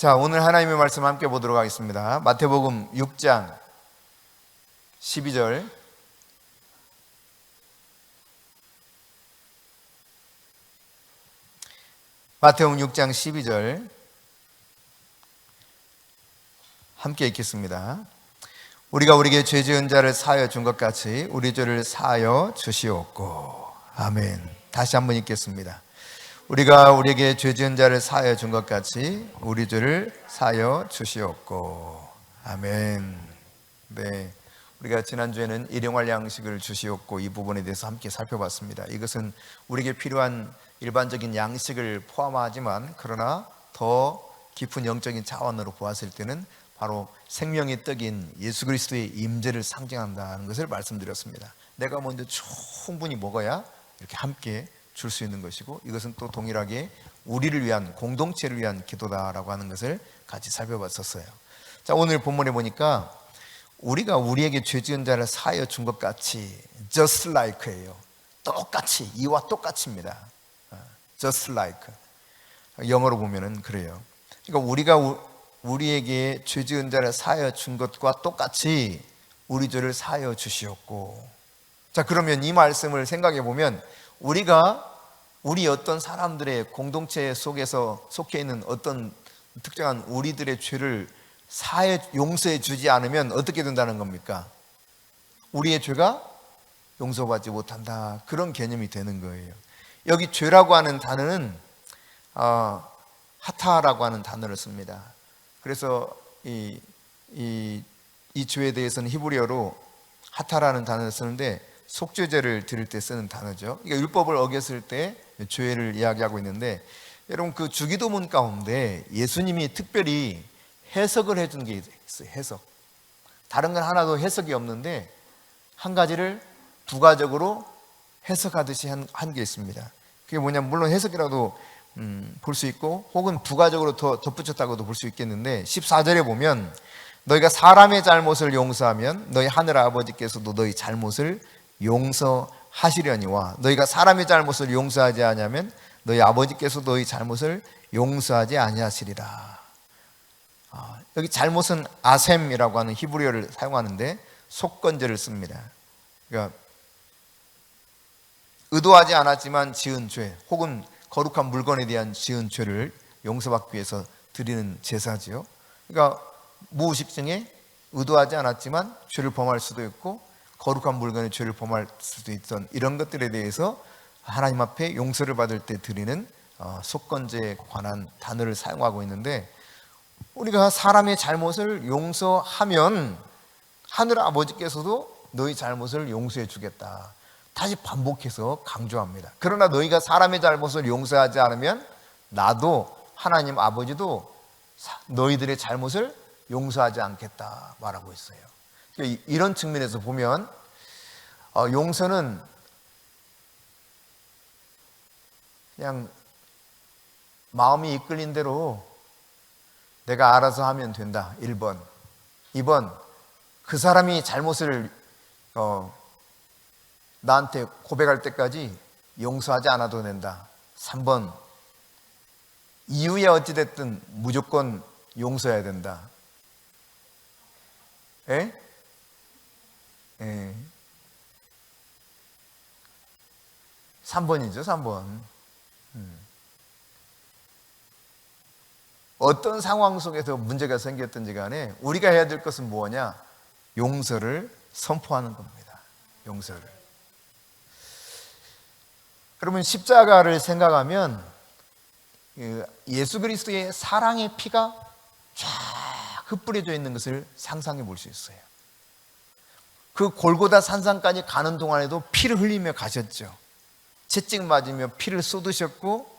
자, 오늘 하나님의 말씀 함께 보도록 하겠습니다. 마태복음 6장 12절. 마태복음 6장 12절 함께 읽겠습니다. 우리가 우리에게 죄 지은 자를 사하여 준 것 같이 우리 죄를 사하여 주시옵고. 아멘. 다시 한번 읽겠습니다. 우리가 우리에게 죄 지은 자를 사하여 준 것 같이 우리 죄를 사하여 주시옵고. 아멘. 네, 우리가 지난주에는 일용할 양식을 주시옵고 이 부분에 대해서 함께 살펴봤습니다. 이것은 우리에게 필요한 일반적인 양식을 포함하지만 그러나 더 깊은 영적인 차원으로 보았을 때는 바로 생명의 떡인 예수 그리스도의 임재를 상징한다는 것을 말씀드렸습니다. 내가 먼저 충분히 먹어야 이렇게 함께 줄 수 있는 것이고, 이것은 또 동일하게 우리를 위한, 공동체를 위한 기도다라고 하는 것을 같이 살펴봤었어요. 자, 오늘 본문에 보니까 우리가 우리에게 죄 지은 자를 사하여 준 것 같이, just like예요. 똑같이, 이와 똑같이입니다. just like. 영어로 보면은 그래요. 그러니까 우리가 우리에게 죄 지은 자를 사하여 준 것과 똑같이 우리 죄를 사하여 주시옵고. 자, 그러면 이 말씀을 생각해 보면 우리가 우리 어떤 사람들의 공동체 속에서 속해 있는 어떤 특정한 우리들의 죄를 사해 용서해 주지 않으면 어떻게 된다는 겁니까? 우리의 죄가 용서받지 못한다, 그런 개념이 되는 거예요. 여기 죄라고 하는 단어는 하타라고 하는 단어를 씁니다. 그래서 이 죄에 대해서는 히브리어로 하타라는 단어를 쓰는데 속죄죄를 드릴 때 쓰는 단어죠. 그러니까 율법을 어겼을 때 죄를 이야기하고 있는데, 여러분 그 주기도문 가운데 예수님이 특별히 해석을 해준 게 있어요. 해석. 다른 건 하나도 해석이 없는데 한 가지를 부가적으로 해석하듯이 한 게 있습니다. 그게 뭐냐면, 물론 해석이라도 볼 수 있고 혹은 부가적으로 더 덧붙였다고도 볼 수 있겠는데, 14절에 보면 너희가 사람의 잘못을 용서하면 너희 하늘 아버지께서도 너희 잘못을 용서하시려니와 너희가 사람의 잘못을 용서하지 아니하면 너희 아버지께서도 너희 잘못을 용서하지 아니하시리라. 여기 잘못은 아셈이라고 하는 히브리어를 사용하는데 속건죄를 씁니다. 그러니까 의도하지 않았지만 지은 죄 혹은 거룩한 물건에 대한 지은 죄를 용서받기 위해서 드리는 제사지요. 그러니까 무의식 중에 의도하지 않았지만 죄를 범할 수도 있고 거룩한 물건의 죄를 범할 수도 있던 이런 것들에 대해서 하나님 앞에 용서를 받을 때 드리는 속건죄에 관한 단어를 사용하고 있는데, 우리가 사람의 잘못을 용서하면 하늘 아버지께서도 너희 잘못을 용서해 주겠다. 다시 반복해서 강조합니다. 그러나 너희가 사람의 잘못을 용서하지 않으면 나도, 하나님 아버지도 너희들의 잘못을 용서하지 않겠다 말하고 있어요. 이런 측면에서 보면 용서는 그냥 마음이 이끌린 대로 내가 알아서 하면 된다. 1번. 2번, 그 사람이 잘못을 나한테 고백할 때까지 용서하지 않아도 된다. 3번, 이후에 어찌됐든 무조건 용서해야 된다. 예? 예. 3번이죠, 3번. 어떤 상황 속에서 문제가 생겼든지 간에 우리가 해야 될 것은 뭐냐? 용서를 선포하는 겁니다. 용서를. 그러면 십자가를 생각하면 예수 그리스도의 사랑의 피가 쫙 흩뿌려져 있는 것을 상상해 볼 수 있어요. 그 골고다 산상까지 가는 동안에도 피를 흘리며 가셨죠. 채찍 맞으며 피를 쏟으셨고,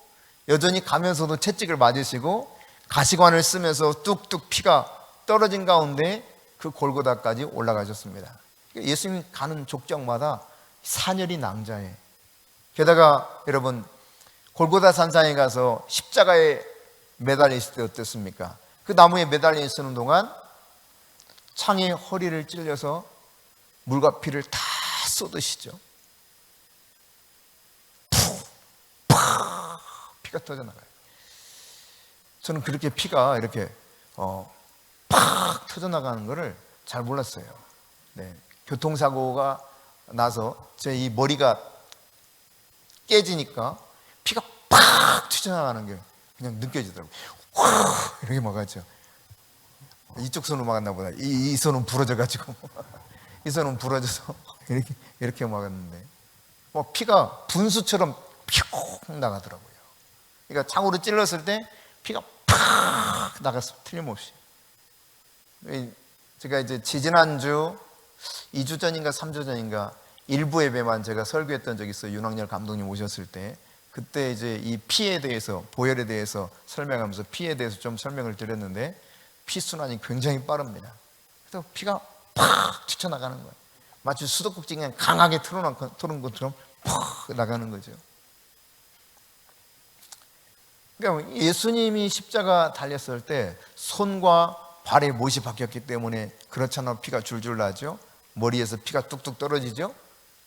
여전히 가면서도 채찍을 맞으시고 가시관을 쓰면서 뚝뚝 피가 떨어진 가운데 그 골고다까지 올라가셨습니다. 예수님 가는 족적마다 산열이 낭자해. 게다가 여러분, 골고다 산상에 가서 십자가에 매달려 있을 때 어땠습니까? 그 나무에 매달려 있는 동안 창에 허리를 찔려서 물과 피를 다 쏟으시죠. 푹 피가 터져나가요. 저는 그렇게 피가 이렇게 팍 터져나가는 것을 잘 몰랐어요. 네. 교통사고가 나서 제 이 머리가 깨지니까 피가 팍 튀어나가는 게 그냥 느껴지더라고요. 이렇게 막았죠. 이쪽 손으로 막았나 보다. 이 손은 부러져가지고 이 손은 부러져서 이렇게 막았는데 피가 분수처럼 퓨 나가더라고요. 그러니까 창으로 찔렀을 때 피가 팍 나갔어. 틀림없이. 제가 이제 지지난주 2주 전인가 3주 전인가 일부 예배만 제가 설교했던 적이 있어요. 윤학열 감독님 오셨을 때. 그때 이제 이 피에 대해서, 보혈에 대해서 설명하면서 피에 대해서 좀 설명을 드렸는데 피순환이 굉장히 빠릅니다. 그래서 피가 팍 튀쳐나가는 거예요. 마치 수도꼭지 그냥 강하게 틀은 것처럼 팍 나가는 거죠. 그러니까 예수님이 십자가 달렸을 때 손과 발에 못이 박혔기 때문에 그렇잖아. 피가 줄줄 나죠. 머리에서 피가 뚝뚝 떨어지죠.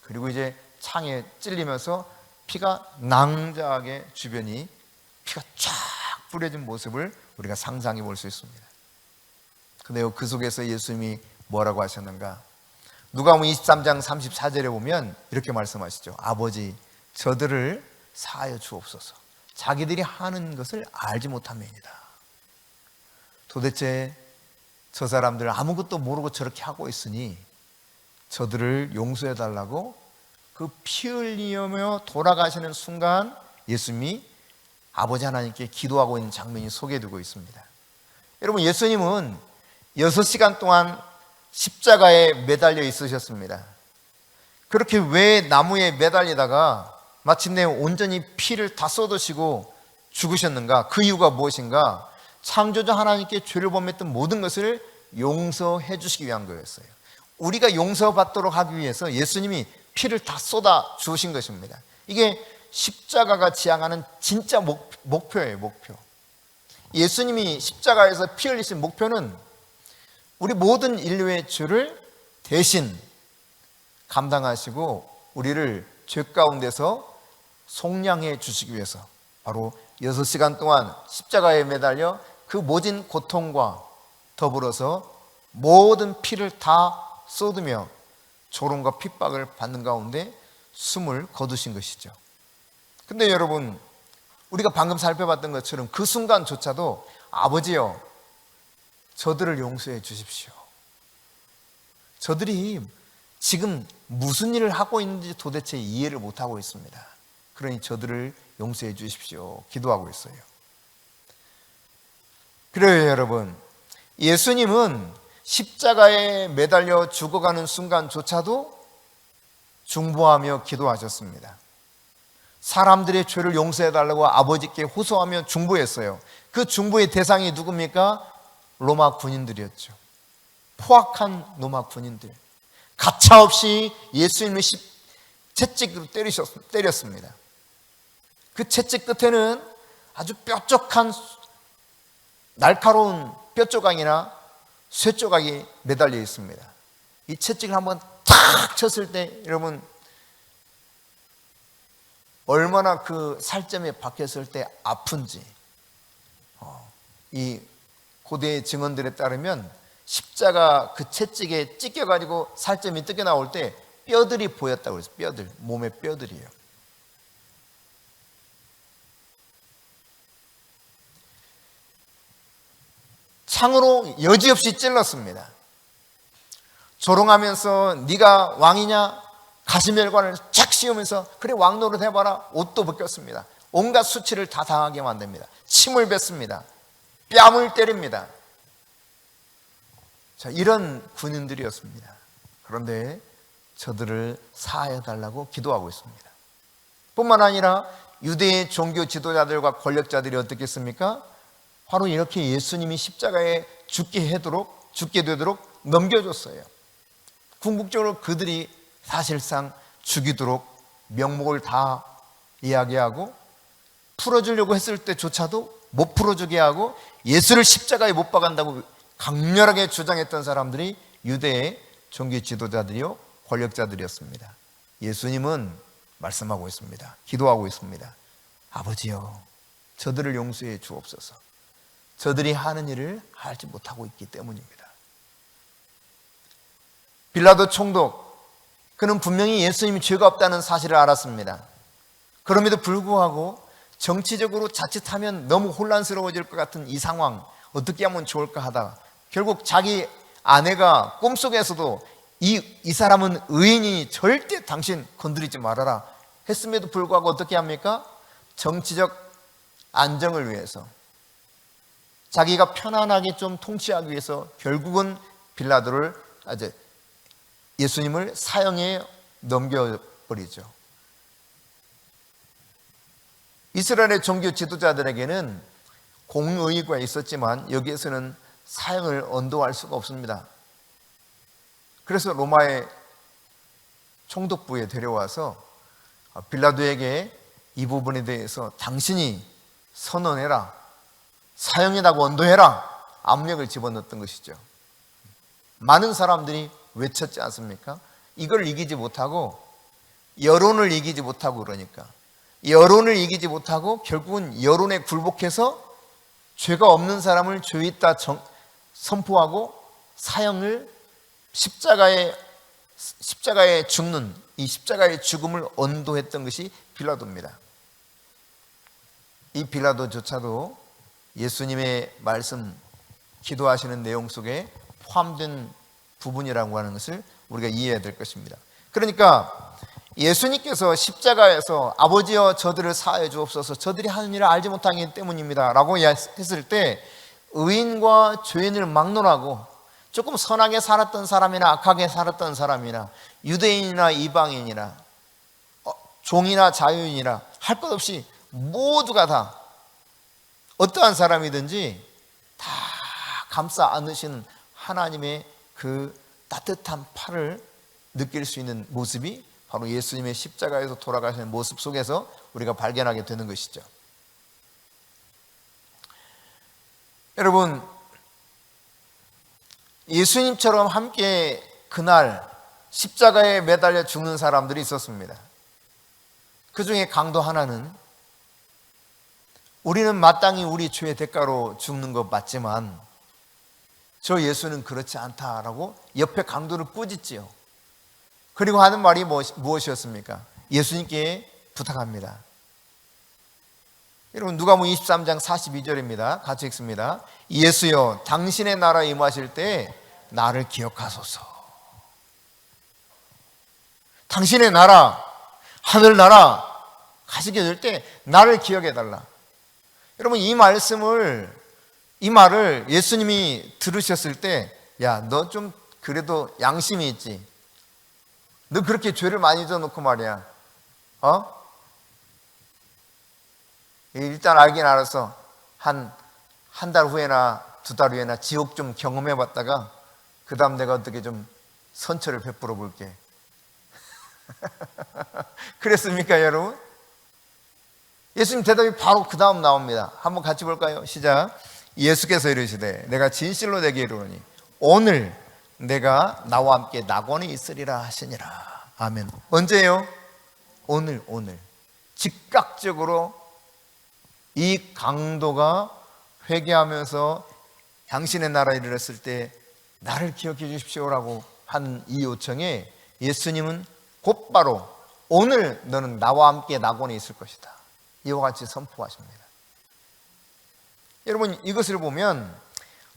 그리고 이제 창에 찔리면서 피가 낭자하게 주변이 피가 쫙 뿌려진 모습을 우리가 상상해 볼 수 있습니다. 근데요, 그 속에서 예수님이 뭐라고 하셨는가? 누가복음 23장 34절에 보면 이렇게 말씀하시죠. 아버지, 저들을 사하여 주옵소서. 자기들이 하는 것을 알지 못함이니이다. 도대체 저 사람들 아무것도 모르고 저렇게 하고 있으니 저들을 용서해 달라고 그 피 흘리며 돌아가시는 순간 예수님이 아버지 하나님께 기도하고 있는 장면이 소개되고 있습니다. 여러분, 예수님은 6시간 동안 십자가에 매달려 있으셨습니다. 그렇게 왜 나무에 매달리다가 마침내 온전히 피를 다 쏟으시고 죽으셨는가? 그 이유가 무엇인가? 창조자 하나님께 죄를 범했던 모든 것을 용서해 주시기 위한 거였어요. 우리가 용서받도록 하기 위해서 예수님이 피를 다 쏟아 주신 것입니다. 이게 십자가가 지향하는 진짜 목표예요. 목표. 예수님이 십자가에서 피 흘리신 목표는 우리 모든 인류의 죄를 대신 감당하시고 우리를 죄 가운데서 속량해 주시기 위해서 바로 6시간 동안 십자가에 매달려 그 모진 고통과 더불어서 모든 피를 다 쏟으며 조롱과 핍박을 받는 가운데 숨을 거두신 것이죠. 근데 여러분, 우리가 방금 살펴봤던 것처럼 그 순간조차도 아버지여, 저들을 용서해 주십시오. 저들이 지금 무슨 일을 하고 있는지 도대체 이해를 못하고 있습니다. 그러니 저들을 용서해 주십시오. 기도하고 있어요. 그래요, 여러분. 예수님은 십자가에 매달려 죽어가는 순간조차도 중보하며 기도하셨습니다. 사람들의 죄를 용서해 달라고 아버지께 호소하며 중보했어요. 그 중보의 대상이 누굽니까? 로마 군인들이었죠. 포악한 로마 군인들. 가차없이 예수님을 채찍으로 때렸습니다. 그 채찍 끝에는 아주 뾰족한 날카로운 뼈조각이나 쇠조각이 매달려 있습니다. 이 채찍을 한번 탁 쳤을 때 여러분 얼마나 그 살점에 박혔을 때 아픈지, 이 고대 증언들에 따르면 십자가 그 채찍에 찢겨가지고 살점이 뜯겨 나올 때 뼈들이 보였다고 그랬어요. 뼈들, 몸의 뼈들이에요. 창으로 여지없이 찔렀습니다. 조롱하면서 네가 왕이냐? 가시멜관을 착 씌우면서 그래 왕 노릇 해봐라. 옷도 벗겼습니다. 온갖 수치를 다 당하게 만듭니다. 침을 뱉습니다. 뺨을 때립니다. 자, 이런 군인들이었습니다. 그런데 저들을 사하여 달라고 기도하고 있습니다. 뿐만 아니라 유대의 종교 지도자들과 권력자들이 어떻게 했습니까? 바로 이렇게 예수님이 십자가에 죽게 되도록 넘겨줬어요. 궁극적으로 그들이 사실상 죽이도록 명목을 다 이야기하고 풀어주려고 했을 때조차도 못 풀어주게 하고 예수를 십자가에 못 박은다고 강렬하게 주장했던 사람들이 유대의 종교 지도자들이요 권력자들이었습니다. 예수님은 말씀하고 있습니다. 기도하고 있습니다. 아버지여, 저들을 용서해 주옵소서. 저들이 하는 일을 알지 못하고 있기 때문입니다. 빌라도 총독, 그는 분명히 예수님이 죄가 없다는 사실을 알았습니다. 그럼에도 불구하고 정치적으로 자칫하면 너무 혼란스러워질 것 같은 이 상황, 어떻게 하면 좋을까 하다가 결국 자기 아내가 꿈속에서도 이 사람은 의인이니 절대 당신 건드리지 말아라 했음에도 불구하고 어떻게 합니까? 정치적 안정을 위해서, 자기가 편안하게 좀 통치하기 위해서 결국은 빌라도를, 예수님을 사형에 넘겨버리죠. 이스라엘의 종교 지도자들에게는 공의가 있었지만 여기에서는 사형을 언도할 수가 없습니다. 그래서 로마의 총독부에 데려와서 빌라도에게 이 부분에 대해서 당신이 선언해라, 사형이라고 언도해라, 압력을 집어넣었던 것이죠. 많은 사람들이 외쳤지 않습니까? 이걸 이기지 못하고, 여론을 이기지 못하고, 그러니까 여론을 이기지 못하고 결국은 여론에 굴복해서 죄가 없는 사람을 죄 있다 선포하고 사형을, 십자가에 죽는 이 십자가의 죽음을 언도했던 것이 빌라도입니다. 이 빌라도조차도 예수님의 말씀, 기도하시는 내용 속에 포함된 부분이라고 하는 것을 우리가 이해해야 될 것입니다. 그러니까 예수님께서 십자가에서 아버지여 저들을 사하여 주옵소서, 저들이 하는 일을 알지 못하기 때문입니다 라고 했을 때 의인과 죄인을 막론하고 조금 선하게 살았던 사람이나 악하게 살았던 사람이나 유대인이나 이방인이나 종이나 자유인이나 할 것 없이 모두가 다 어떠한 사람이든지 다 감싸 안으시는 하나님의 그 따뜻한 팔을 느낄 수 있는 모습이 바로 예수님의 십자가에서 돌아가시는 모습 속에서 우리가 발견하게 되는 것이죠. 여러분, 예수님처럼 함께 그날 십자가에 매달려 죽는 사람들이 있었습니다. 그 중에 강도 하나는, 우리는 마땅히 우리 죄의 대가로 죽는 것 맞지만 저 예수는 그렇지 않다라고 옆에 강도를 꾸짖지요. 그리고 하는 말이 무엇이었습니까? 예수님께 부탁합니다. 여러분, 누가복음 23장 42절입니다. 같이 읽습니다. 예수여, 당신의 나라에 임하실 때 나를 기억하소서. 당신의 나라, 하늘나라 가시게 될 때 나를 기억해달라. 여러분, 이 말을 예수님이 들으셨을 때, 야, 너 좀 그래도 양심이 있지. 너 그렇게 죄를 많이 져놓고 말이야, 일단 알긴 알았어. 한 달 후에나 2달 후에나 지옥 좀 경험해 봤다가 그 다음 내가 어떻게 좀 선처를 베풀어 볼게. 그랬습니까, 여러분? 예수님 대답이 바로 그 다음 나옵니다. 한번 같이 볼까요? 시작. 예수께서 이르시되 내가 진실로 내게 이르노니 오늘 내가 나와 함께 낙원에 있으리라 하시니라. 아멘. 언제요? 오늘. 즉각적으로 이 강도가 회개하면서 당신의 나라에 이르렀을 때 나를 기억해 주십시오라고 한 이 요청에 예수님은 곧바로 오늘 너는 나와 함께 낙원에 있을 것이다, 이와 같이 선포하십니다. 여러분, 이것을 보면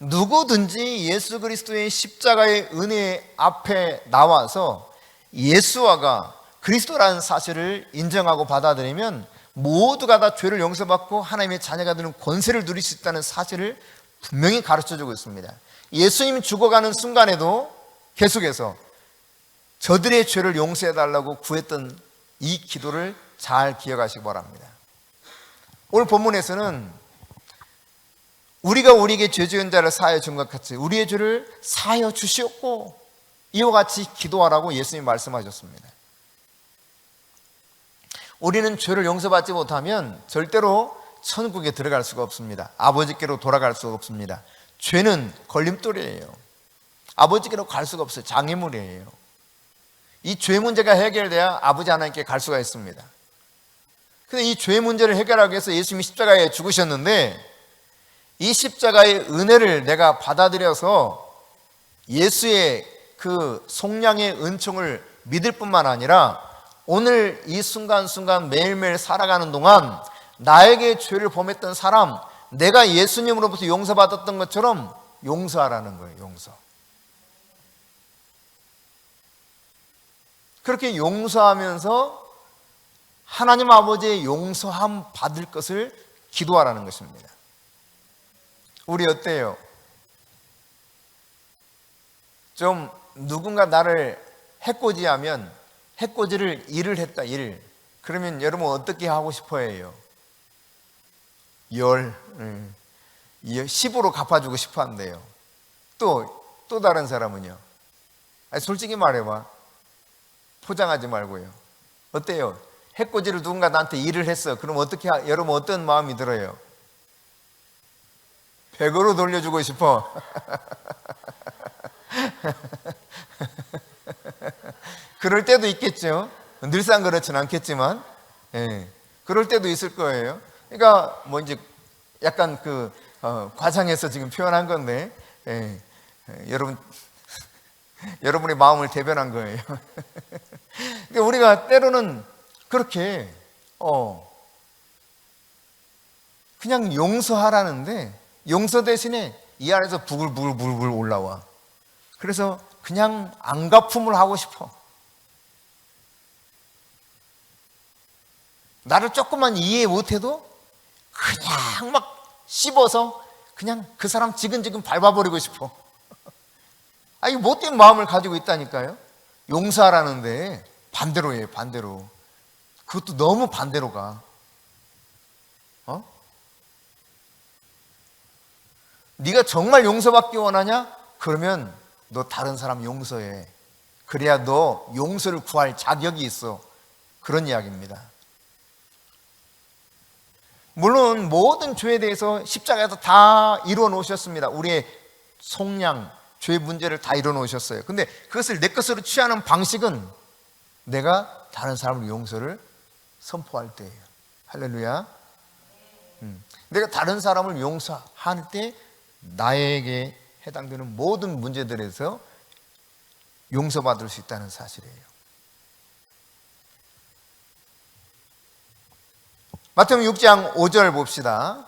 누구든지 예수 그리스도의 십자가의 은혜 앞에 나와서 예수와가 그리스도라는 사실을 인정하고 받아들이면 모두가 다 죄를 용서받고 하나님의 자녀가 되는 권세를 누릴 수 있다는 사실을 분명히 가르쳐주고 있습니다. 예수님이 죽어가는 순간에도 계속해서 저들의 죄를 용서해달라고 구했던 이 기도를 잘 기억하시기 바랍니다. 오늘 본문에서는 우리가 우리에게 죄 지은 자를 사하여 준 것 같이 우리의 죄를 사하여 주시옵고 이와 같이 기도하라고 예수님이 말씀하셨습니다. 우리는 죄를 용서받지 못하면 절대로 천국에 들어갈 수가 없습니다. 아버지께로 돌아갈 수가 없습니다. 죄는 걸림돌이에요. 아버지께로 갈 수가 없어요. 장애물이에요. 이 죄 문제가 해결돼야 아버지 하나님께 갈 수가 있습니다. 근데 이 죄 문제를 해결하기 위해서 예수님이 십자가에 죽으셨는데 이 십자가의 은혜를 내가 받아들여서 예수의 그 속량의 은총을 믿을 뿐만 아니라 오늘 이 순간순간 매일매일 살아가는 동안 나에게 죄를 범했던 사람, 내가 예수님으로부터 용서받았던 것처럼 용서하라는 거예요. 용서. 그렇게 용서하면서 하나님 아버지의 용서함 받을 것을 기도하라는 것입니다. 우리 어때요? 좀 누군가 나를 해코지하면, 해코지를 일을 했다, 일. 그러면 여러분 어떻게 하고 싶어 해요? 10으로 갚아주고 싶어 한대요. 또 다른 사람은요? 아니, 솔직히 말해봐. 포장하지 말고요. 어때요? 해코지를 누군가 나한테 일을 했어. 그럼 여러분 어떤 마음이 들어요? 100으로 돌려주고 싶어. 그럴 때도 있겠죠. 늘상 그렇지는 않겠지만, 그럴 때도 있을 거예요. 그러니까 뭐 이제 약간 과장해서 지금 표현한 건데, 여러분의 마음을 대변한 거예요. 그러니까 우리가 때로는 그렇게 그냥 용서하라는데, 용서 대신에 이 안에서 부글부글 올라와. 그래서 그냥 안갚음을 하고 싶어. 나를 조금만 이해 못해도 그냥 막 씹어서 그냥 그 사람 지근지근 밟아버리고 싶어. 이 못된 마음을 가지고 있다니까요. 용서하라는데 반대로 해, 반대로. 그것도 너무 반대로 가. 네가 정말 용서받기 원하냐? 그러면 너 다른 사람 용서해. 그래야 너 용서를 구할 자격이 있어. 그런 이야기입니다. 물론 모든 죄에 대해서 십자가에서 다 이루어 놓으셨습니다. 우리의 속량, 죄 문제를 다 이루어 놓으셨어요. 근데 그것을 내 것으로 취하는 방식은 내가 다른 사람을 용서를 선포할 때예요. 할렐루야. 내가 다른 사람을 용서할 때 나에게 해당되는 모든 문제들에서 용서받을 수 있다는 사실이에요. 마태복음 6장 5절 봅시다.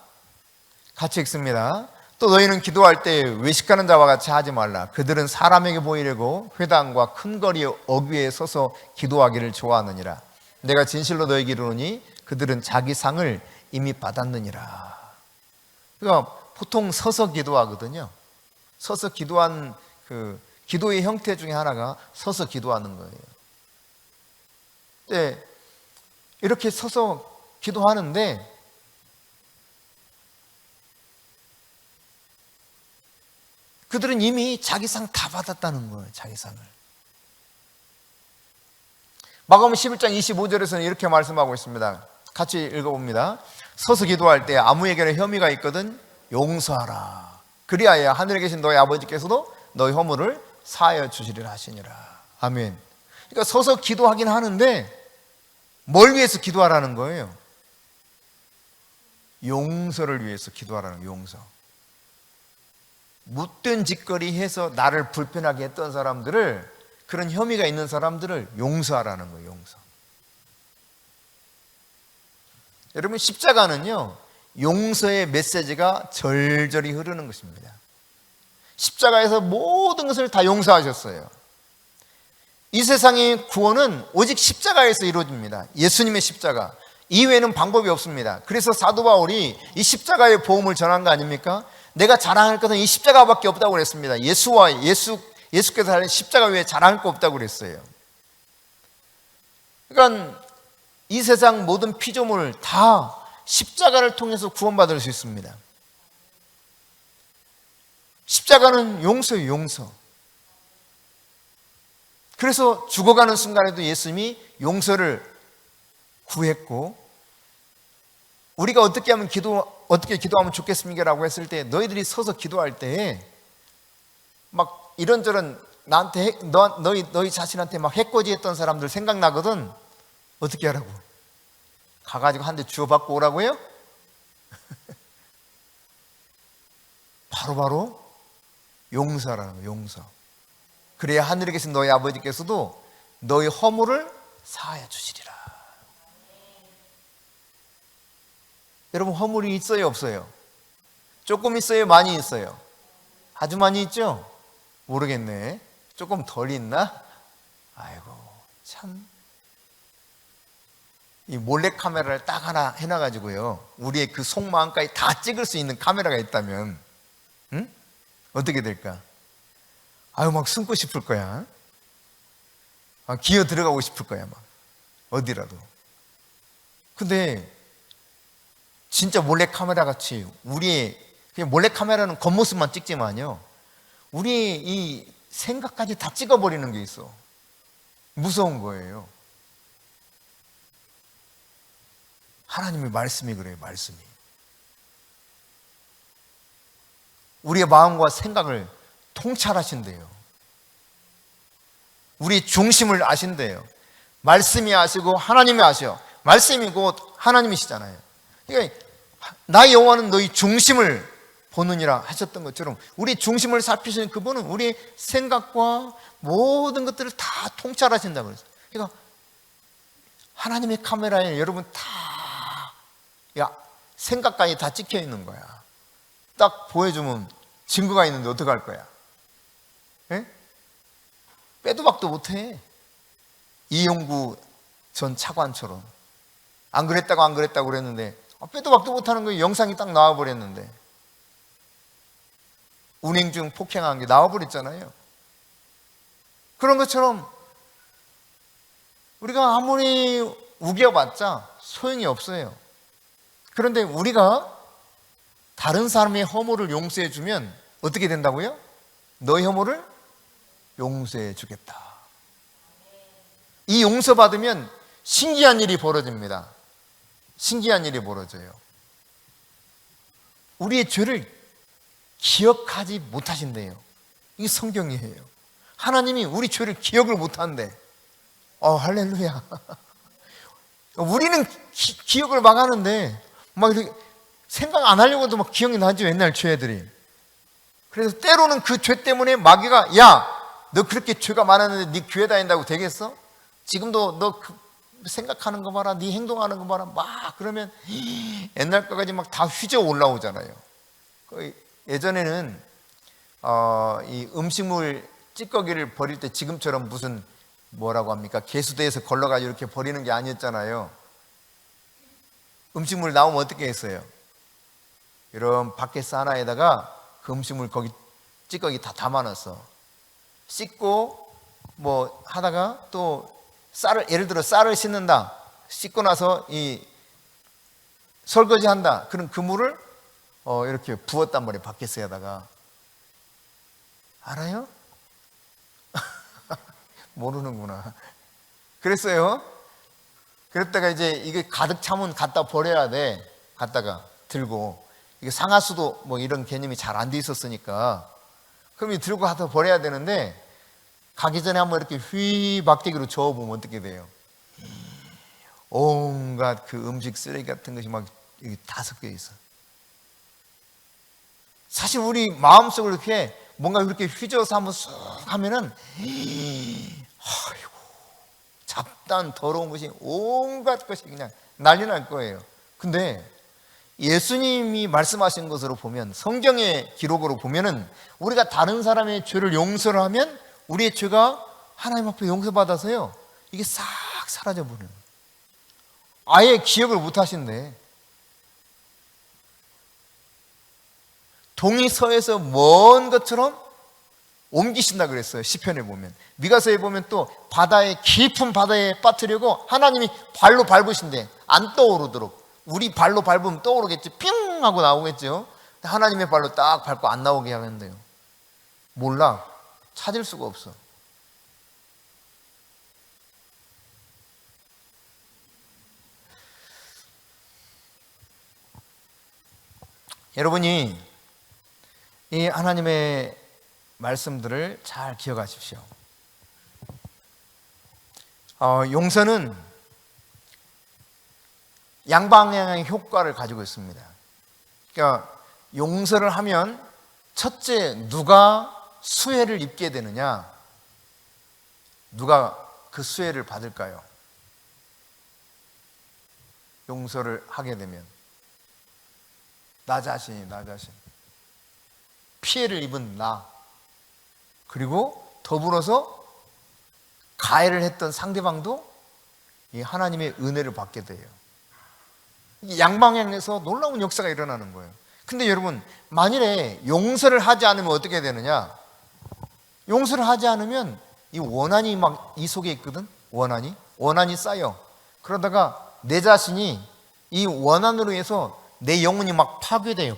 같이 읽습니다. 또 너희는 기도할 때 외식하는 자와 같이 하지 말라. 그들은 사람에게 보이려고 회당과 큰 거리의 어귀에 서서 기도하기를 좋아하느니라. 내가 진실로 너희에게 이르노니 그들은 자기 상을 이미 받았느니라. 그러니까 보통 서서 기도하거든요. 서서 기도한 기도의 형태 중에 하나가 서서 기도하는 거예요. 네, 이렇게 서서 기도하는데 그들은 이미 자기 상 다 받았다는 거예요. 자기 상을. 마가복음 11장 25절에서는 이렇게 말씀하고 있습니다. 같이 읽어봅니다. 서서 기도할 때 아무에게나 혐의가 있거든 용서하라. 그리하여 하늘에 계신 너희 아버지께서도 너희 허물을 사하여 주시리라 하시니라. 아멘. 그러니까 서서 기도하긴 하는데 뭘 위해서 기도하라는 거예요? 용서를 위해서 기도하라는 거예요. 용서. 못된 짓거리 해서 나를 불편하게 했던 사람들을, 그런 혐의가 있는 사람들을 용서하라는 거예요. 용서. 여러분, 십자가는요, 용서의 메시지가 절절히 흐르는 것입니다. 십자가에서 모든 것을 다 용서하셨어요. 이 세상의 구원은 오직 십자가에서 이루어집니다. 예수님의 십자가 이외에는 방법이 없습니다. 그래서 사도 바울이 이 십자가의 복음을 전한 거 아닙니까? 내가 자랑할 것은 이 십자가밖에 없다고 그랬습니다. 예수께서 하신 십자가 외에 자랑할 거 없다고 그랬어요. 그러니까 이 세상 모든 피조물 다 십자가를 통해서 구원받을 수 있습니다. 십자가는 용서예요. 용서. 그래서 죽어가는 순간에도 예수님이 용서를 구했고, 우리가 어떻게 기도하면 좋겠습니까? 라고 했을 때 너희들이 서서 기도할 때 막 이런저런 나한테 너희 자신한테 막 해코지 했던 사람들 생각나거든. 어떻게 하라고? 가가지고 한 대 주워받고 오라고요? 바로바로 용서라는 거예요. 용서. 그래야 하늘에 계신 너희 아버지께서도 너희 허물을 사하여 주시리라. 여러분, 허물이 있어요, 없어요? 조금 있어요, 많이 있어요? 아주 많이 있죠? 모르겠네. 조금 덜 있나? 아이고, 참. 이 몰래카메라를 딱 하나 해놔가지고요, 우리의 그 속마음까지 다 찍을 수 있는 카메라가 있다면, 응? 어떻게 될까? 아유, 막 숨고 싶을 거야. 기어 들어가고 싶을 거야, 막. 어디라도. 근데, 진짜 몰래카메라 같이, 그냥 몰래카메라는 겉모습만 찍지만요, 우리의 이 생각까지 다 찍어버리는 게 있어. 무서운 거예요. 하나님의 말씀이 그래요, 말씀이. 우리의 마음과 생각을 통찰하신대요. 우리 중심을 아신대요. 말씀이 아시고 하나님이 아셔. 말씀이 곧 하나님이시잖아요. 그러니까 나 여호와는 너희 중심을 보느니라 하셨던 것처럼 우리 중심을 살피시는 그분은 우리의 생각과 모든 것들을 다 통찰하신다고 그랬어요. 그러니까 하나님의 카메라에 여러분 생각까지 다 찍혀 있는 거야. 딱 보여주면 증거가 있는데 어떡할 거야? 에? 빼도 박도 못해. 이용구 전 차관처럼 안 그랬다고 그랬는데 빼도 박도 못하는 거예요. 영상이 딱 나와버렸는데 운행 중 폭행한 게 나와버렸잖아요. 그런 것처럼 우리가 아무리 우겨봤자 소용이 없어요. 그런데 우리가 다른 사람의 허물을 용서해 주면 어떻게 된다고요? 너의 허물을 용서해 주겠다. 이 용서받으면 신기한 일이 벌어집니다. 신기한 일이 벌어져요. 우리의 죄를 기억하지 못하신대요. 이게 성경이에요. 하나님이 우리 죄를 기억을 못한대. 할렐루야. 우리는 기억을 막 하는데 막 이렇게 생각 안 하려고 해도 막 기억이 나죠, 옛날 죄들이. 그래서 때로는 그 죄 때문에 마귀가 너 그렇게 죄가 많았는데 네 교회 다닌다고 되겠어? 지금도 너 생각하는 거 봐라, 네 행동하는 거 봐라, 막 그러면 옛날 거까지 막 다 휘저 올라오잖아요. 예전에는 이 음식물 찌꺼기를 버릴 때 지금처럼 무슨 뭐라고 합니까? 개수대에서 걸러가지고 이렇게 버리는 게 아니었잖아요. 음식물 나오면 어떻게 했어요? 이런 바켓 하나에다가 그 음식물 거기 찌꺼기 다 담아놨어. 씻고 뭐 하다가 또 예를 들어 쌀을 씻는다. 씻고 나서 이 설거지 한다. 그럼 그 물을 이렇게 부었단 말이에요. 바켓에다가. 알아요? 모르는구나. 그랬어요. 그랬다가 이제 이게 가득 차면 갖다 버려야 돼. 갖다가 들고. 이게 상하수도 뭐 이런 개념이 잘 안 돼 있었으니까. 그럼 이 들고 갖다 버려야 되는데 가기 전에 한번 이렇게 휘박대기로 저어보면 어떻게 돼요? 온갖 그 음식 쓰레기 같은 것이 막 다 섞여 있어. 사실 우리 마음속으로 이렇게 뭔가 그렇게 휘저어서 한번 쑥 하면은 아이고 잡다한 더러운 것이 온갖 것이 그냥 난리 날 거예요. 근데 예수님이 말씀하신 것으로 보면, 성경의 기록으로 보면은 우리가 다른 사람의 죄를 용서를 하면 우리의 죄가 하나님 앞에 용서받아서요 이게 싹 사라져버려요. 아예 기억을 못 하신대. 동이 서에서 먼 것처럼 옮기신다 그랬어요. 시편에 보면. 미가서에 보면 또 깊은 바다에 빠뜨리고 하나님이 발로 밟으신대. 안 떠오르도록. 우리 발로 밟으면 떠오르겠지. 핑 하고 나오겠죠. 하나님의 발로 딱 밟고 안 나오게 하는데요. 몰라. 찾을 수가 없어. 여러분이 이 하나님의 말씀들을 잘 기억하십시오. 용서는 양방향의 효과를 가지고 있습니다. 그러니까 용서를 하면 첫째, 누가 수혜를 입게 되느냐? 누가 그 수혜를 받을까요? 용서를 하게 되면 나 자신. 피해를 입은 나, 그리고 더불어서 가해를 했던 상대방도 이 하나님의 은혜를 받게 돼요. 양방향에서 놀라운 역사가 일어나는 거예요. 근데 여러분, 만일에 용서를 하지 않으면 어떻게 되느냐? 용서를 하지 않으면 이 원한이 막 이 속에 있거든. 원한이 쌓여. 그러다가 내 자신이 이 원한으로 해서 내 영혼이 막 파괴돼.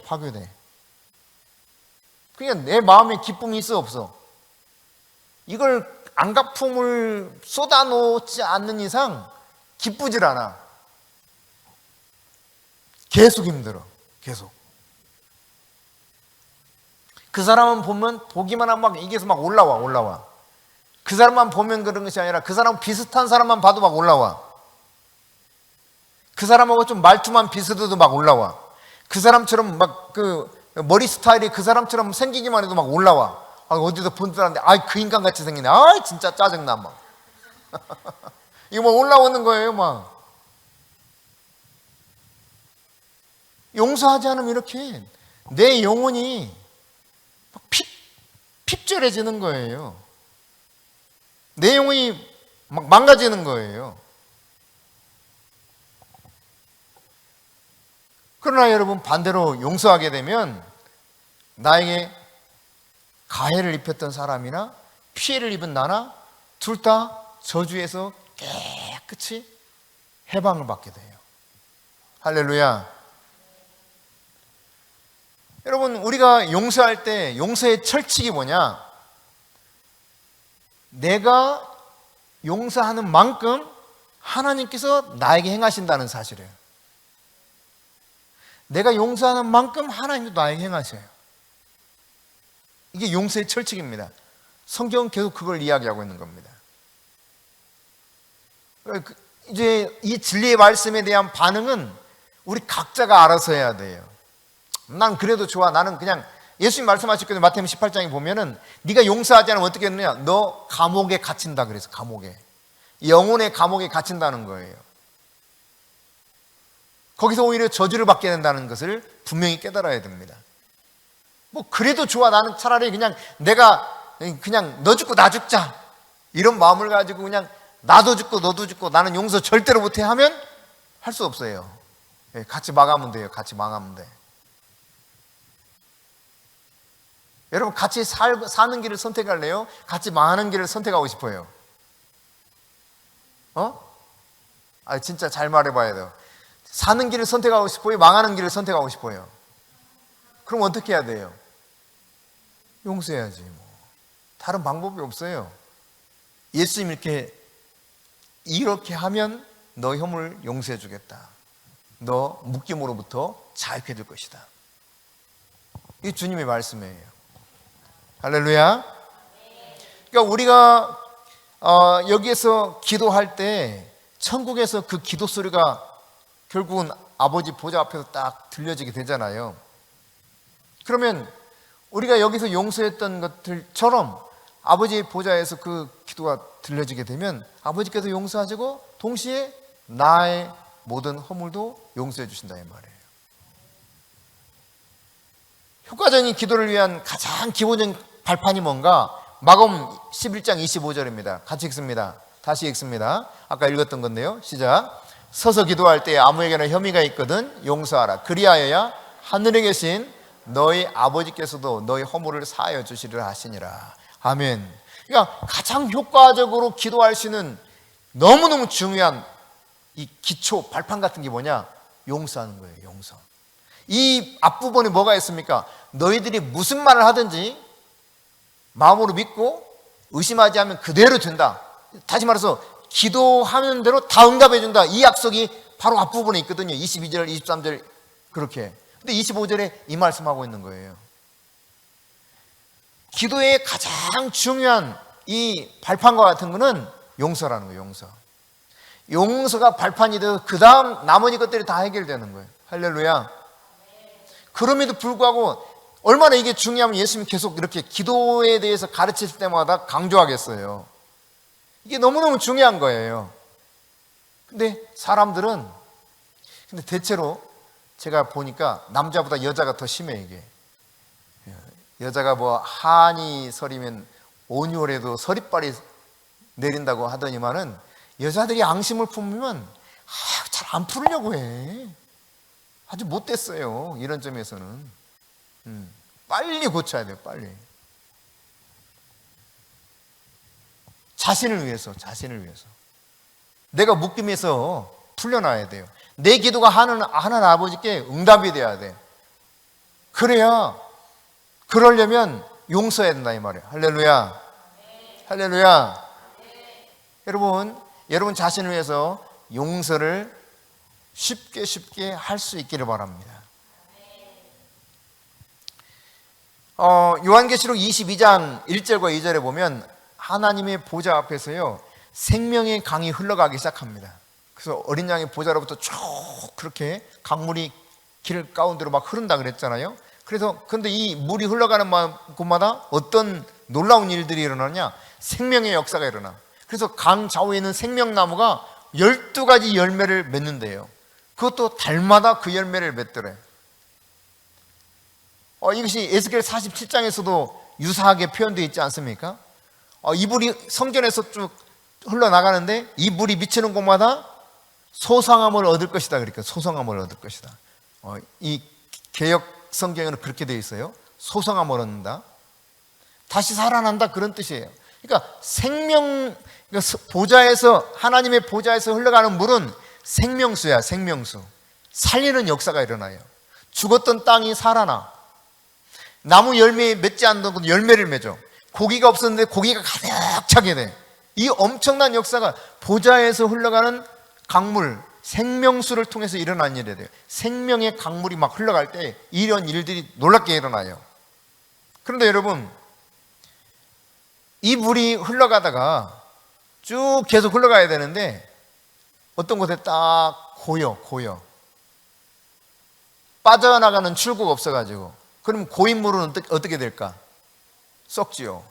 그냥 내 마음에 기쁨이 있어 없어? 이걸 안갚음을 쏟아놓지 않는 이상 기쁘질 않아. 계속 힘들어. 계속. 그 사람은 보면 보기만 하면 막 이게 막 올라와. 그 사람만 보면 그런 것이 아니라 그 사람 비슷한 사람만 봐도 막 올라와. 그 사람하고 좀 말투만 비슷해도 막 올라와. 그 사람처럼 막 그 머리 스타일이 그 사람처럼 생기기만 해도 막 올라와. 어디서 본 사람인데 그 인간 같이 생기네. 진짜 짜증나 막. 이거 막 올라오는 거예요 막. 용서하지 않으면 이렇게 내 영혼이 막 핍절해지는 거예요. 내 영혼이 막 망가지는 거예요. 그러나 여러분, 반대로 용서하게 되면 나에게 가해를 입혔던 사람이나 피해를 입은 나나 둘 다 저주에서 깨끗이 해방을 받게 돼요. 할렐루야. 여러분, 우리가 용서할 때 용서의 철칙이 뭐냐? 내가 용서하는 만큼 하나님께서 나에게 행하신다는 사실이에요. 내가 용서하는 만큼 하나님도 나에게 행하셔요. 이게 용서의 철칙입니다. 성경은 계속 그걸 이야기하고 있는 겁니다. 이제 이 진리의 말씀에 대한 반응은 우리 각자가 알아서 해야 돼요. 난 그래도 좋아. 나는 그냥 예수님 말씀하셨거든요. 마태복음 18장에 보면은 네가 용서하지 않으면 어떻게 되느냐? 너 감옥에 갇힌다 그래서 감옥에. 영혼의 감옥에 갇힌다는 거예요. 거기서 오히려 저주를 받게 된다는 것을 분명히 깨달아야 됩니다. 뭐 그래도 좋아. 나는 차라리 그냥 내가 그냥 너 죽고 나 죽자 이런 마음을 가지고 그냥 나도 죽고 너도 죽고 나는 용서 절대로 못해 하면 할 수 없어요. 같이 망하면 돼요. 같이 망하면 돼. 여러분, 같이 사는 길을 선택할래요? 같이 망하는 길을 선택하고 싶어요? 진짜 잘 말해봐야 돼요. 사는 길을 선택하고 싶어요? 망하는 길을 선택하고 싶어요? 그럼 어떻게 해야 돼요? 용서해야지. 다른 방법이 없어요. 예수님 이렇게 하면 너 혐을 용서해 주겠다. 너 묶임으로부터 자유해 줄 것이다. 이게 주님의 말씀이에요. 할렐루야. 그러니까 우리가 여기에서 기도할 때 천국에서 그 기도 소리가 결국은 아버지 보좌 앞에서 딱 들려지게 되잖아요. 그러면 우리가 여기서 용서했던 것들처럼 아버지의 보좌에서 그 기도가 들려지게 되면 아버지께서 용서하시고 동시에 나의 모든 허물도 용서해 주신다 이 말이에요. 효과적인 기도를 위한 가장 기본적인 발판이 뭔가? 마가복음 11장 25절입니다. 같이 읽습니다. 다시 읽습니다. 아까 읽었던 건데요. 시작. 서서 기도할 때 아무에게나 혐의가 있거든 용서하라. 그리하여야 하늘에 계신 너희 아버지께서도 너희 허물을 사하여 주시리라 하시니라. 아멘. 그러니까 가장 효과적으로 기도할 수 있는 너무너무 중요한 이 기초 발판 같은 게 뭐냐? 용서하는 거예요. 용서. 이 앞부분에 뭐가 있습니까? 너희들이 무슨 말을 하든지 마음으로 믿고 의심하지 않으면 그대로 된다. 다시 말해서 기도하는 대로 다 응답해 준다. 이 약속이 바로 앞부분에 있거든요. 22절, 23절 그렇게. 근데 25절에 이 말씀하고 있는 거예요. 기도의 가장 중요한 이 발판과 같은 거는 용서라는 거예요. 용서. 용서가 발판이 돼서 그 다음 나머지 것들이 다 해결되는 거예요. 할렐루야. 그럼에도 불구하고 얼마나 이게 중요하면 예수님이 계속 이렇게 기도에 대해서 가르칠 때마다 강조하겠어요. 이게 너무너무 중요한 거예요. 근데 사람들은, 근데 대체로 제가 보니까 남자보다 여자가 더 심해, 이게. 여자가 뭐 한이 서리면 온유월에도 서리빨이 내린다고 하더니만은 여자들이 앙심을 품으면 잘 안 풀으려고 해. 아주 못됐어요, 이런 점에서는. 빨리 고쳐야 돼요, 빨리. 자신을 위해서. 내가 묶임에서 풀려나야 돼요. 내 기도가 하나님 아버지께 응답이 돼야 돼. 그러려면 용서해야 된다, 이 말이에요. 할렐루야. 할렐루야. 여러분 자신을 위해서 용서를 쉽게 할 수 있기를 바랍니다. 요한계시록 22장 1절과 2절에 보면 하나님의 보좌 앞에서요, 생명의 강이 흘러가기 시작합니다. 그래서 어린 양의 보좌로부터 쭉 그렇게 강물이 길 가운데로 막 흐른다 그랬잖아요. 그런데 이 물이 흘러가는 곳마다 어떤 놀라운 일들이 일어나냐? 생명의 역사가 일어나. 그래서 강 좌우에 있는 생명나무가 12가지 열매를 맺는데요. 그것도 달마다 그 열매를 맺더래. 이것이 에스겔 47장에서도 유사하게 표현되어 있지 않습니까? 이 물이 성전에서 쭉 흘러나가는데 이 물이 미치는 곳마다 소성함을 얻을 것이다. 그러니까 소성함을 얻을 것이다. 이 개역 성경에는 그렇게 되어 있어요. 소성함을 얻는다. 다시 살아난다, 그런 뜻이에요. 그러니까 하나님의 보좌에서 흘러가는 물은 생명수야, 생명수. 살리는 역사가 일어나요. 죽었던 땅이 살아나. 나무 열매 맺지 않던 곳 열매를 맺어. 고기가 없었는데 고기가 가득 차게 돼. 이 엄청난 역사가 보좌에서 흘러가는 강물, 생명수를 통해서 일어난 일이 돼요. 생명의 강물이 막 흘러갈 때 이런 일들이 놀랍게 일어나요. 그런데 여러분, 이 물이 흘러가다가 쭉 계속 흘러가야 되는데 어떤 곳에 딱 고여. 빠져나가는 출구가 없어가지고. 그럼 고인 물은 어떻게 될까? 썩지요.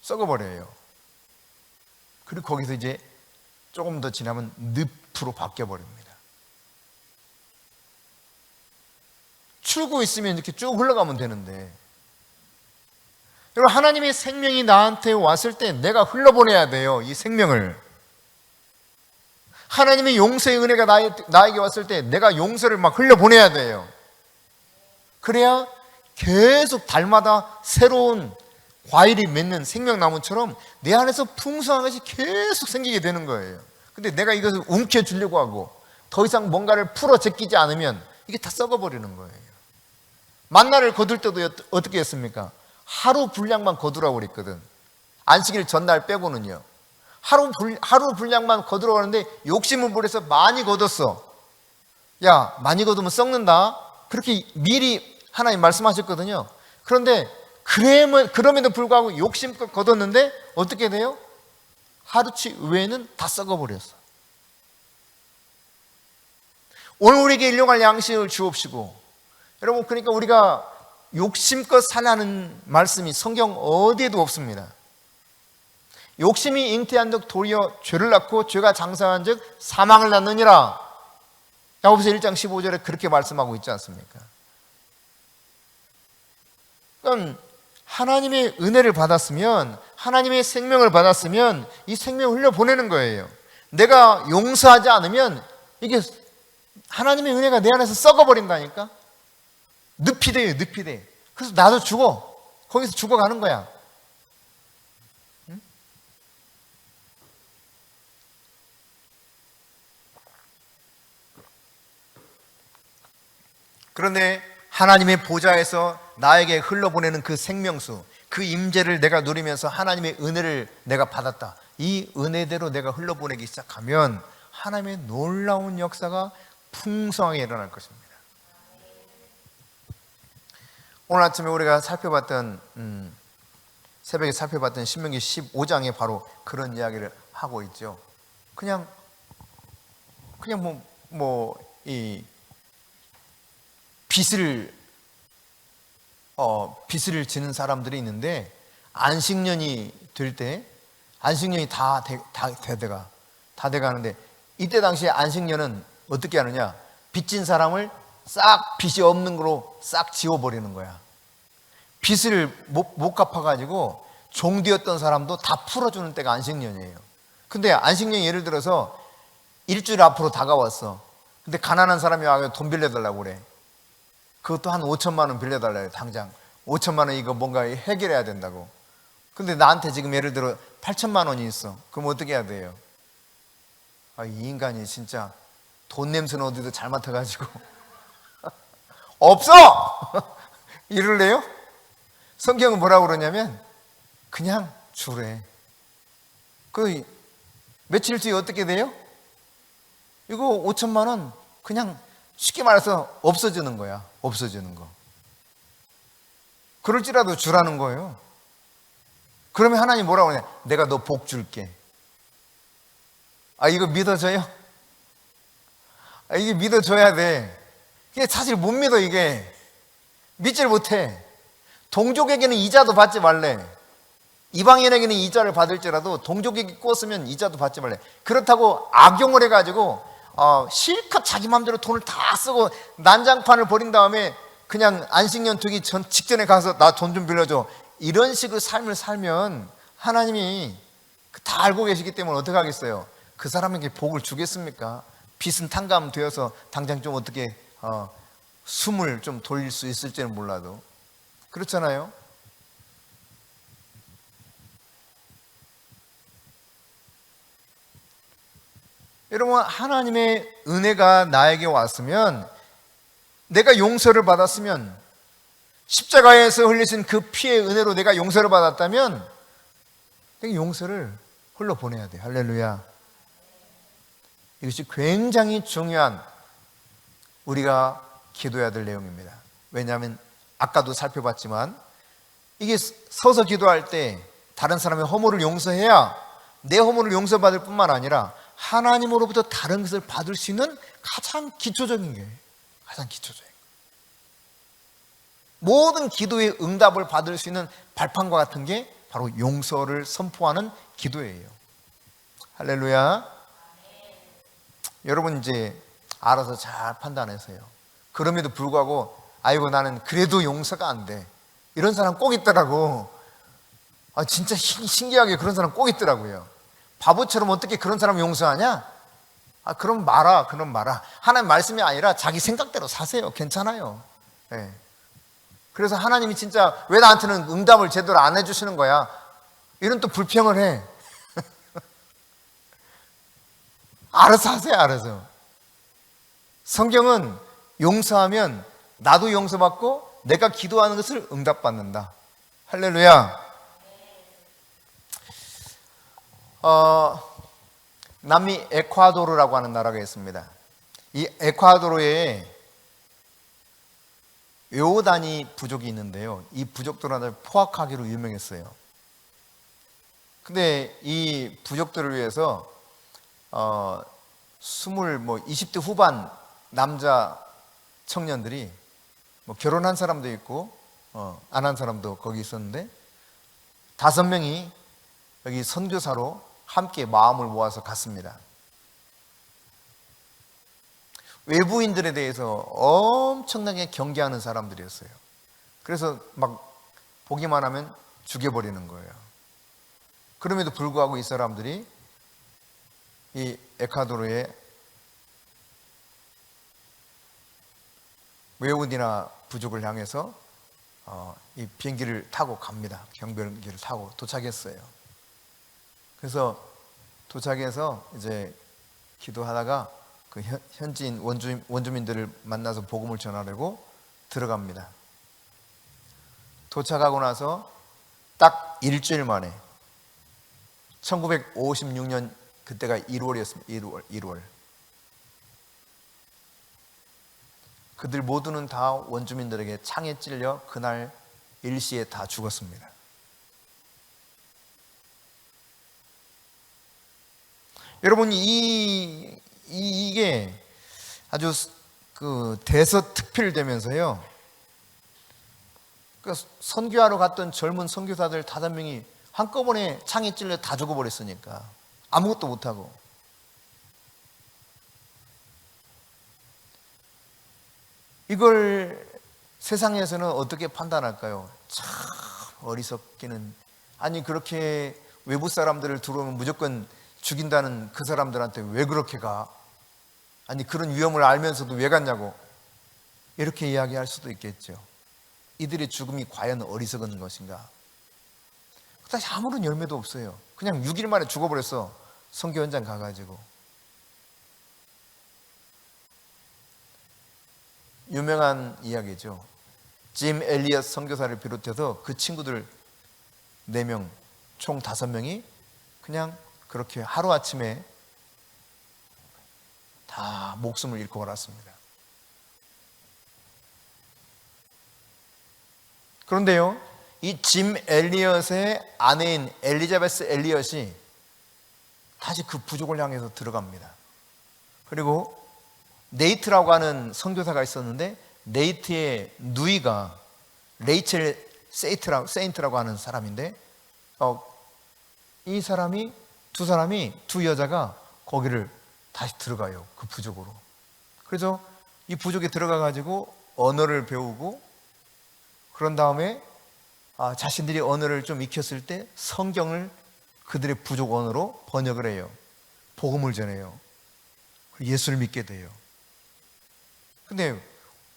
썩어버려요. 그리고 거기서 이제 조금 더 지나면 늪으로 바뀌어버립니다. 출구 있으면 이렇게 쭉 흘러가면 되는데, 여러분, 하나님의 생명이 나한테 왔을 때 내가 흘러보내야 돼요, 이 생명을. 하나님의 용서의 은혜가 나에게 왔을 때 내가 용서를 막 흘려보내야 돼요. 그래야 계속 달마다 새로운 과일이 맺는 생명나무처럼 내 안에서 풍성한 것이 계속 생기게 되는 거예요. 근데 내가 이것을 움켜쥐려고 하고 더 이상 뭔가를 풀어 제끼지 않으면 이게 다 썩어버리는 거예요. 만나를 거둘 때도 어떻게 했습니까? 하루 분량만 거두라고 그랬거든. 안식일 전날 빼고는요. 하루 분량만 거두라고 하는데 욕심을 부려서 많이 거뒀어. 야, 많이 거두면 썩는다. 그렇게 미리 하나님 말씀하셨거든요. 그런데 그럼에도 불구하고 욕심껏 거뒀는데 어떻게 돼요? 하루치 외에는 다 썩어버렸어. 오늘 우리에게 일용할 양식을 주옵시고. 여러분, 그러니까 우리가 욕심껏 살라는 말씀이 성경 어디에도 없습니다. 욕심이 잉태한즉 도리어 죄를 낳고 죄가 장사한즉 사망을 낳느니라. 야고보서 1장 15절에 그렇게 말씀하고 있지 않습니까? 그럼 하나님의 은혜를 받았으면, 하나님의 생명을 받았으면 이 생명을 흘려보내는 거예요. 내가 용서하지 않으면 이게 하나님의 은혜가 내 안에서 썩어버린다니까. 늪이 돼요, 늪이 돼. 그래서 나도 죽어. 거기서 죽어가는 거야. 응? 그런데 하나님의 보좌에서 나에게 흘러보내는 그 생명수, 그 임재를 내가 누리면서 하나님의 은혜를 내가 받았다. 이 은혜대로 내가 흘러보내기 시작하면 하나님의 놀라운 역사가 풍성하게 일어날 것입니다. 오늘 아침에 우리가 새벽에 살펴봤던 신명기 15장에 바로 그런 이야기를 하고 있죠. 그냥 이 빚을 빚을 지는 사람들이 있는데 안식년이 될 때 안식년이 다 돼가는데 이때 당시에 안식년은 어떻게 하느냐? 빚진 사람을 싹 빚이 없는 거로 싹 지워버리는 거야. 빚을 못 갚아가지고 종되었던 사람도 다 풀어주는 때가 안식년이에요. 근데 안식년이 예를 들어서 일주일 앞으로 다가왔어. 근데 가난한 사람이 와서 돈 빌려달라고 그래. 그것도 한 5천만 원 빌려달라요. 당장 5천만 원 이거 뭔가 해결해야 된다고. 근데 나한테 지금 예를 들어 8천만 원이 있어. 그럼 어떻게 해야 돼요? 이 인간이 진짜 돈 냄새는 어디도 잘 맡아가지고 없어! 이럴래요? 성경은 뭐라고 그러냐면 그냥 주래. 그 며칠 뒤에 어떻게 돼요? 이거 5천만 원 그냥 쉽게 말해서 없어지는 거야. 없어지는 거. 그럴지라도 주라는 거예요. 그러면 하나님 뭐라고 하냐? 내가 너 복 줄게. 이거 믿어져요? 이게 믿어줘야 돼. 이게 사실 못 믿어. 이게 믿질 못해. 동족에게는 이자도 받지 말래. 이방인에게는 이자를 받을지라도 동족에게 꿨으면 이자도 받지 말래. 그렇다고 악용을 해가지고 실컷 자기 마음대로 돈을 다 쓰고 난장판을 벌인 다음에 그냥 안식년 되기 직전에 가서 나 돈 좀 빌려줘. 이런 식의 삶을 살면 하나님이 다 알고 계시기 때문에 어떻게 하겠어요? 그 사람에게 복을 주겠습니까? 빚은 탕감되어서 당장 좀 어떻게 숨을 좀 돌릴 수 있을지는 몰라도 그렇잖아요. 여러분, 하나님의 은혜가 나에게 왔으면, 내가 용서를 받았으면, 십자가에서 흘리신 그 피의 은혜로 내가 용서를 받았다면 내가 용서를 흘러보내야 돼. 할렐루야. 이것이 굉장히 중요한 우리가 기도해야 될 내용입니다. 왜냐하면 아까도 살펴봤지만 이게 서서 기도할 때 다른 사람의 허물을 용서해야 내 허물을 용서받을 뿐만 아니라 하나님으로부터 다른 것을 받을 수 있는 가장 기초적인 게, 가장 기초적인 모든 기도의 응답을 받을 수 있는 발판과 같은 게 바로 용서를 선포하는 기도예요. 할렐루야. 여러분 이제 알아서 잘 판단하세요. 그럼에도 불구하고 아이고 나는 그래도 용서가 안 돼, 이런 사람 꼭 있더라고. 진짜 신기하게 그런 사람 꼭 있더라고요. 바보처럼 어떻게 그런 사람 용서하냐? 그럼 말아. 그럼 말아. 하나님 말씀이 아니라 자기 생각대로 사세요. 괜찮아요. 네. 그래서 하나님이 진짜 왜 나한테는 응답을 제대로 안 해주시는 거야? 이런 또 불평을 해. 알아서 하세요. 알아서. 성경은 용서하면 나도 용서받고 내가 기도하는 것을 응답받는다. 할렐루야. 남미 에콰도르라고 하는 나라가 있습니다. 이 에콰도르에 요단이 부족이 있는데요, 이 부족들은 포악하기로 유명했어요. 근데 이 부족들을 위해서 20대 후반 남자 청년들이 결혼한 사람도 있고 안 한 사람도 거기 있었는데 5명이 여기 선교사로 함께 마음을 모아서 갔습니다. 외부인들에 대해서 엄청나게 경계하는 사람들이었어요. 그래서 막 보기만 하면 죽여버리는 거예요. 그럼에도 불구하고 이 사람들이 이 에콰도르의 외국인이나 부족을 향해서 이 비행기를 타고 갑니다. 경비행기를 타고 도착했어요. 그래서 도착해서 이제 기도하다가 그 현지인 원주민들을 만나서 복음을 전하려고 들어갑니다. 도착하고 나서 딱 일주일 만에 1956년 그때가 1월이었습니다. 1월. 그들 모두는 다 원주민들에게 창에 찔려 그날 일시에 다 죽었습니다. 여러분, 이게 아주 그 대서특필되면서요, 선교하러 갔던 젊은 선교사들 5명이 한꺼번에 창에 찔려 다 죽어버렸으니까 아무것도 못하고. 이걸 세상에서는 어떻게 판단할까요? 참 어리석기는. 아니 그렇게 외부 사람들을 들어오면 무조건 죽인다는 그 사람들한테 왜 그렇게 가? 아니 그런 위험을 알면서도 왜 갔냐고 이렇게 이야기할 수도 있겠죠. 이들의 죽음이 과연 어리석은 것인가? 사실 아무런 열매도 없어요. 그냥 6일 만에 죽어버렸어. 선교 현장 가가지고. 유명한 이야기죠. 짐 엘리엇 선교사를 비롯해서 그 친구들 4명, 총 5명이 그냥 그렇게 하루아침에 다 목숨을 잃고 말았습니다. 그런데요, 이 짐 엘리엇의 아내인 엘리자베스 엘리엇이 다시 그 부족을 향해서 들어갑니다. 그리고 네이트라고 하는 선교사가 있었는데 네이트의 누이가 레이첼 세인트라고 하는 사람인데 이 사람이 두 여자가 거기를 다시 들어가요. 그 부족으로. 그래서 이 부족에 들어가 가지고 언어를 배우고 그런 다음에 자신들이 언어를 좀 익혔을 때 성경을 그들의 부족 언어로 번역을 해요. 복음을 전해요. 예수를 믿게 돼요. 근데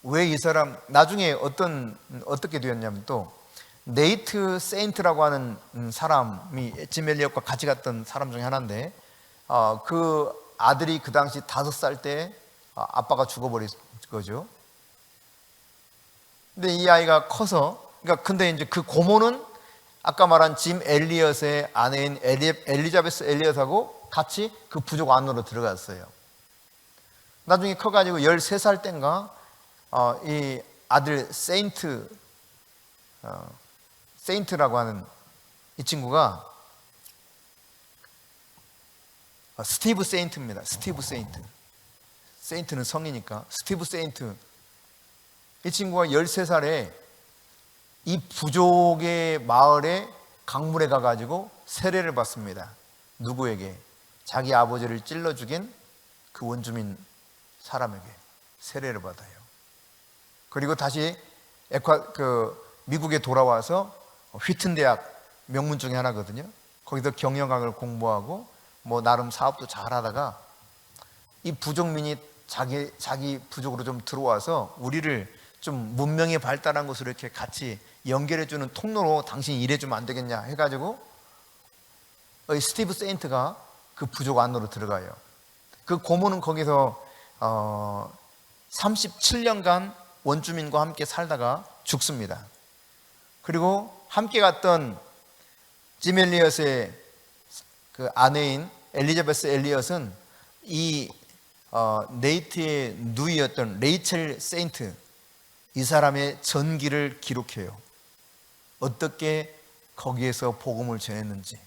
왜 이 사람 나중에 어떻게 되었냐면 또 네이트 세인트라고 하는 사람이 짐 엘리엇과 같이 갔던 사람 중에 하나인데 그 아들이 그 당시 5살 때 아빠가 죽어버린 거죠. 근데 이 아이가 커서 근데 이제 그 고모는 아까 말한 짐 엘리엇의 아내인 엘리자베스 엘리엇하고 같이 그 부족 안으로 들어갔어요. 나중에 커가지고 13살 땐가 이 아들 세인트라고 하는 이 친구가 스티브 세인트입니다. 스티브 세인트. 세인트는 성이니까 스티브 세인트. 이 친구가 13살에 이 부족의 마을에 강물에 가가지고 세례를 받습니다. 누구에게? 자기 아버지를 찔러 죽인 그 원주민 사람에게 세례를 받아요. 그리고 다시 미국에 돌아와서 휘튼 대학 명문 중에 하나거든요. 거기서 경영학을 공부하고 나름 사업도 잘하다가 이 부족민이 자기 부족으로 좀 들어와서 우리를 좀 문명이 발달한 것으로 이렇게 같이 연결해주는 통로로 당신이 일해주면 안 되겠냐 해가지고 스티브 세인트가 그 부족 안으로 들어가요. 그 고모는 거기서 37년간 원주민과 함께 살다가 죽습니다. 그리고 함께 갔던 짐 엘리엇의 그 아내인 엘리자베스 엘리엇은 이 네이트의 누이였던 레이첼 세인트 이 사람의 전기를 기록해요. 어떻게 거기에서 복음을 전했는지.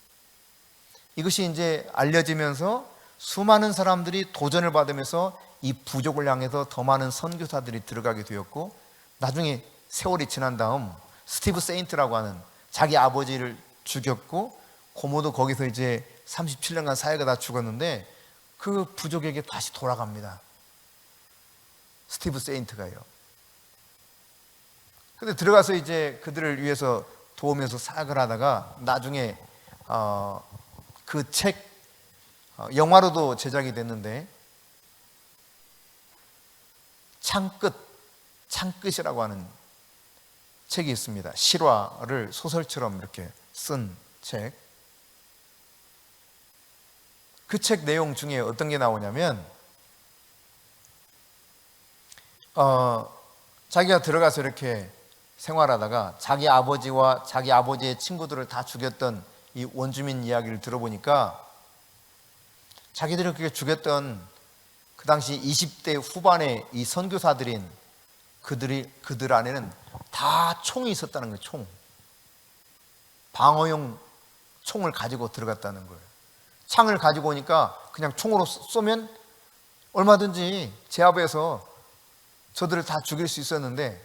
이것이 이제 알려지면서 수많은 사람들이 도전을 받으면서 이 부족을 향해서 더 많은 선교사들이 들어가게 되었고 나중에 세월이 지난 다음 스티브 세인트라고 하는 자기 아버지를 죽였고 고모도 거기서 이제 37년간 사회가 다 죽었는데 그 부족에게 다시 돌아갑니다. 스티브 세인트가요. 근데 들어가서 이제 그들을 위해서 도우면서 사역을 하다가 나중에 그 책 영화로도 제작이 됐는데 창끝이라고 하는 책이 있습니다. 실화를 소설처럼 이렇게 쓴 책. 그 책 내용 중에 어떤 게 나오냐면 자기가 들어가서 이렇게 생활하다가 자기 아버지와 자기 아버지의 친구들을 다 죽였던 이 원주민 이야기를 들어보니까 자기들을 그렇게 죽였던 그 당시 20대 후반의 이 선교사들인 그들 안에는 다 총이 있었다는 거예요. 총. 방어용 총을 가지고 들어갔다는 거예요. 창을 가지고 오니까 그냥 총으로 쏘면 얼마든지 제압해서 저들을 다 죽일 수 있었는데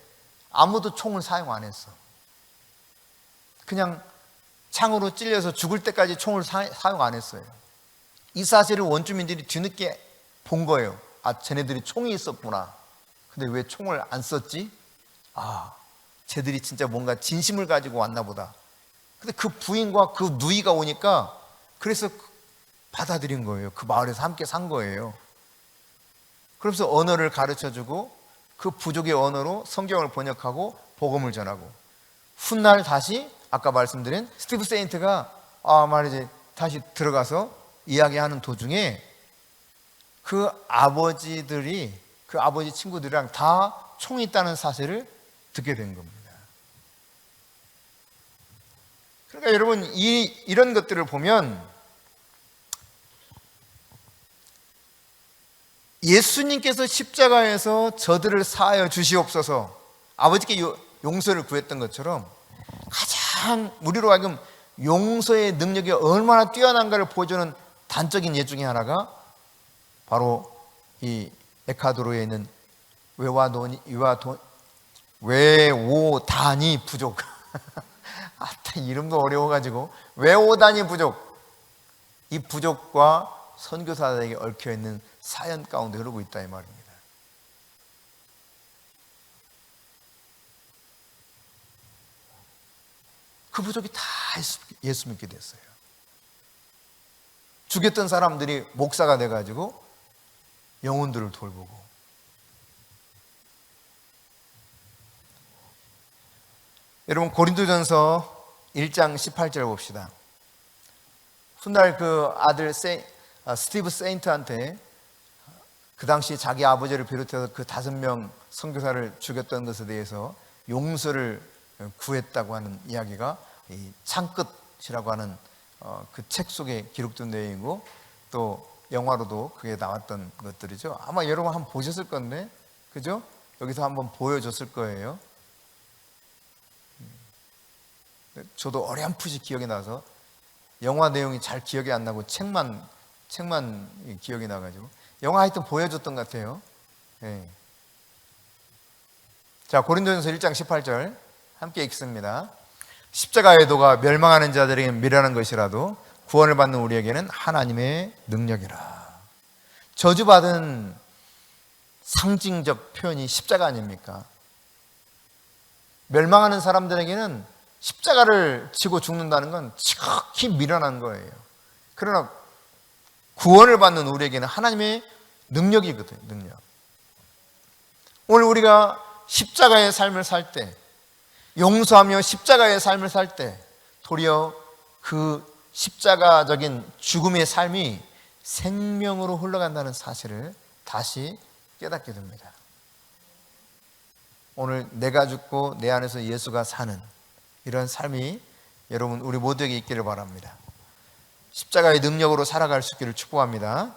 아무도 총을 사용 안 했어. 그냥 창으로 찔려서 죽을 때까지 총을 사용 안 했어요. 이 사실을 원주민들이 뒤늦게 본 거예요. 아, 쟤네들이 총이 있었구나. 근데 왜 총을 안 썼지? 아, 쟤들이 진짜 뭔가 진심을 가지고 왔나 보다. 근데 그 부인과 그 누이가 오니까 그래서 받아들인 거예요. 그 마을에서 함께 산 거예요. 그러면서 언어를 가르쳐주고 그 부족의 언어로 성경을 번역하고 복음을 전하고, 훗날 다시 아까 말씀드린 스티브 세인트가 말이지 다시 들어가서 이야기하는 도중에 그 아버지들이, 그 아버지 친구들이랑 다 총이 있다는 사실을 듣게 된 겁니다. 그러니까 여러분, 이런 것들을 보면 예수님께서 십자가에서 저들을 사하여 주시옵소서, 아버지께 용서를 구했던 것처럼 가장 우리로 하여금 용서의 능력이 얼마나 뛰어난가를 보여주는 단적인 예 중에 하나가 바로 이 에콰도르에 있는 웨오다니 부족. 이름도 어려워가지고 웨오다니 부족, 이 부족과 선교사들에게 얽혀있는 사연 가운데 흐르고 있다 이 말입니다. 그 부족이 다 예수 믿게 됐어요. 죽였던 사람들이 목사가 돼가지고 영혼들을 돌보고. 여러분, 고린도전서 1장 18절 봅시다. 훗날 그 아들 스티브 세인트한테 그 당시 자기 아버지를 비롯해서 그 5명 선교사를 죽였던 것에 대해서 용서를 구했다고 하는 이야기가 이 창끝이라고 하는 그 책 속에 기록된 내용이고, 또 영화로도 그게 나왔던 것들이죠. 아마 여러분 한번 보셨을 건데, 그죠? 여기서 한번 보여줬을 거예요. 저도 어렴풋이 기억이 나서 영화 내용이 잘 기억이 안 나고 책만 기억이 나가지고 영화 하여튼 보여줬던 것 같아요. 네. 자, 고린도전서 1장 18절 함께 읽습니다. 십자가의 도가 멸망하는 자들에게는 미련한 것이라도 구원을 받는 우리에게는 하나님의 능력이라. 저주받은 상징적 표현이 십자가 아닙니까? 멸망하는 사람들에게는 십자가를 지고 죽는다는 건 지극히 미련한 거예요. 그러나 구원을 받는 우리에게는 하나님의 능력이거든요. 능력. 오늘 우리가 십자가의 삶을 살 때, 용서하며 십자가의 삶을 살 때, 도리어 그 십자가적인 죽음의 삶이 생명으로 흘러간다는 사실을 다시 깨닫게 됩니다. 오늘 내가 죽고 내 안에서 예수가 사는 이런 삶이 여러분 우리 모두에게 있기를 바랍니다. 십자가의 능력으로 살아갈 수 있기를 축복합니다.